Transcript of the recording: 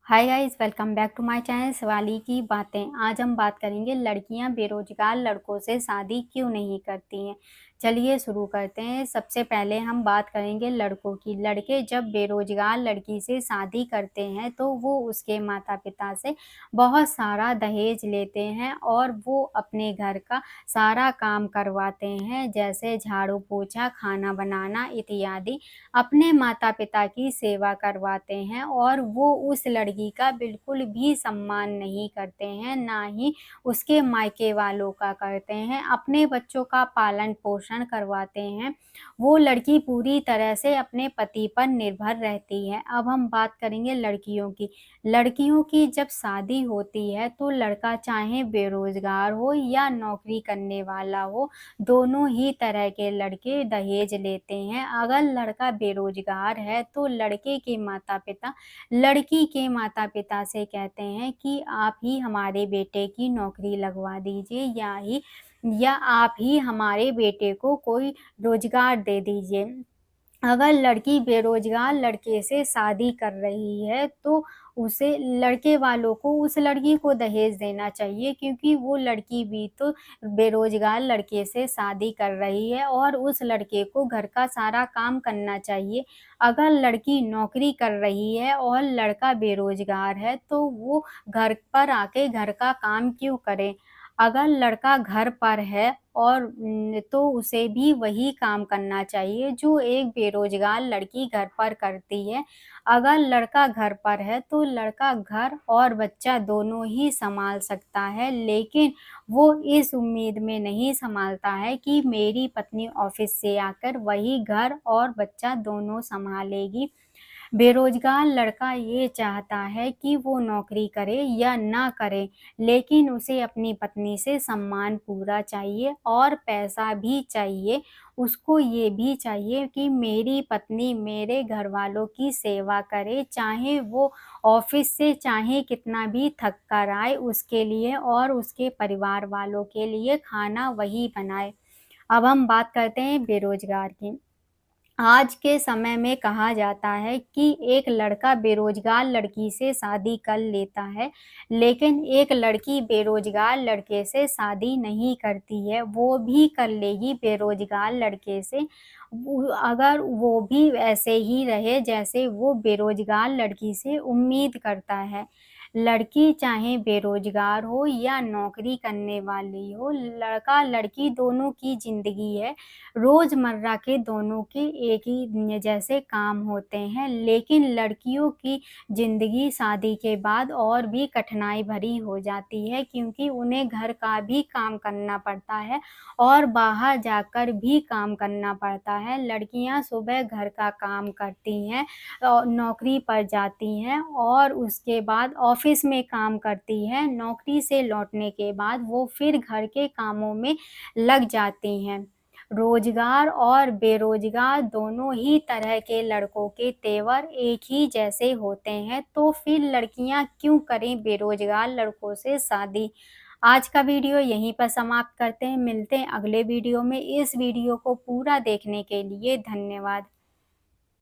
Hi guys, welcome back to my channel Shivali की बातें। आज हम बात करेंगे लड़कियां बेरोजगार लड़कों से शादी क्यों नहीं करती हैं। चलिए शुरू करते हैं। सबसे पहले हम बात करेंगे लड़कों की। लड़के जब बेरोजगार लड़की से शादी करते हैं तो वो उसके माता पिता से बहुत सारा दहेज लेते हैं और वो अपने घर का सारा काम करवाते हैं, जैसे झाड़ू पोछा, खाना बनाना इत्यादि। अपने माता पिता की सेवा करवाते हैं और वो उस लड़की का बिल्कुल भी सम्मान नहीं करते हैं, ना ही उसके मायके वालों का करते हैं। अपने बच्चों का पालन पोषण करवाते हैं। वो लड़की पूरी तरह से अपने पति पर निर्भर रहती है। अब हम बात करेंगे लड़कियों की। लड़कियों की जब शादी होती है तो लड़का चाहे बेरोजगार हो या नौकरी करने वाला हो, दोनों ही तरह के लड़के दहेज लेते हैं। अगर लड़का बेरोजगार है तो लड़की के माता-पिता से कहते हैं कि आप ही हमारे बेटे की नौकरी लगवा दीजिए या आप ही हमारे बेटे को कोई रोजगार दे दीजिए। अगर लड़की बेरोजगार लड़के से शादी कर रही है तो उसे लड़के वालों को उस लड़की को दहेज देना चाहिए, क्योंकि वो लड़की भी तो बेरोजगार लड़के से शादी कर रही है और उस लड़के को घर का सारा काम करना चाहिए। अगर लड़की नौकरी कर रही है और लड़का बेरोजगार है तो वो घर पर आके घर का काम क्यों करे? अगर लड़का घर पर है और तो उसे भी वही काम करना चाहिए जो एक बेरोजगार लड़की घर पर करती है। अगर लड़का घर पर है तो लड़का घर और बच्चा दोनों ही सँभाल सकता है, लेकिन वो इस उम्मीद में नहीं सँभालता है कि मेरी पत्नी ऑफ़िस से आकर वही घर और बच्चा दोनों सँभालेगी। बेरोजगार लड़का ये चाहता है कि वो नौकरी करे या ना करे, लेकिन उसे अपनी पत्नी से सम्मान पूरा चाहिए और पैसा भी चाहिए। उसको ये भी चाहिए कि मेरी पत्नी मेरे घरवालों की सेवा करे, चाहे वो ऑफ़िस से चाहे कितना भी थक कर आए उसके लिए और उसके परिवार वालों के लिए खाना वही बनाए। अब हम बात करते हैं बेरोजगार की। आज के समय में कहा जाता है कि एक लड़का बेरोजगार लड़की से शादी कर लेता है, लेकिन एक लड़की बेरोजगार लड़के से शादी नहीं करती है, वो भी कर लेगी बेरोजगार लड़के से। अगर वो भी ऐसे ही रहे जैसे वो बेरोजगार लड़की से उम्मीद करता है। लड़की चाहे बेरोजगार हो या नौकरी करने वाली हो, लड़का-लड़की दोनों की ज़िंदगी है। रोज़मर्रा के दोनों के एक ही जैसे काम होते हैं, लेकिन लड़कियों की ज़िंदगी शादी के बाद और भी कठिनाई भरी हो जाती है, क्योंकि उन्हें घर का भी काम करना पड़ता है और बाहर जाकर भी काम करना पड़ता है। लड़कियाँ सुबह घर का काम करती हैं, नौकरी पर जाती हैं और उसके बाद ऑफ़िस में काम करती हैं। नौकरी से लौटने के बाद वो फिर घर के कामों में लग जाती हैं। रोज़गार और बेरोज़गार दोनों ही तरह के लड़कों के तेवर एक ही जैसे होते हैं, तो फिर लड़कियाँ क्यों करें बेरोज़गार लड़कों से शादी? आज का वीडियो यहीं पर समाप्त करते हैं, मिलते हैं अगले वीडियो में। इस वीडियो को पूरा देखने के लिए धन्यवाद।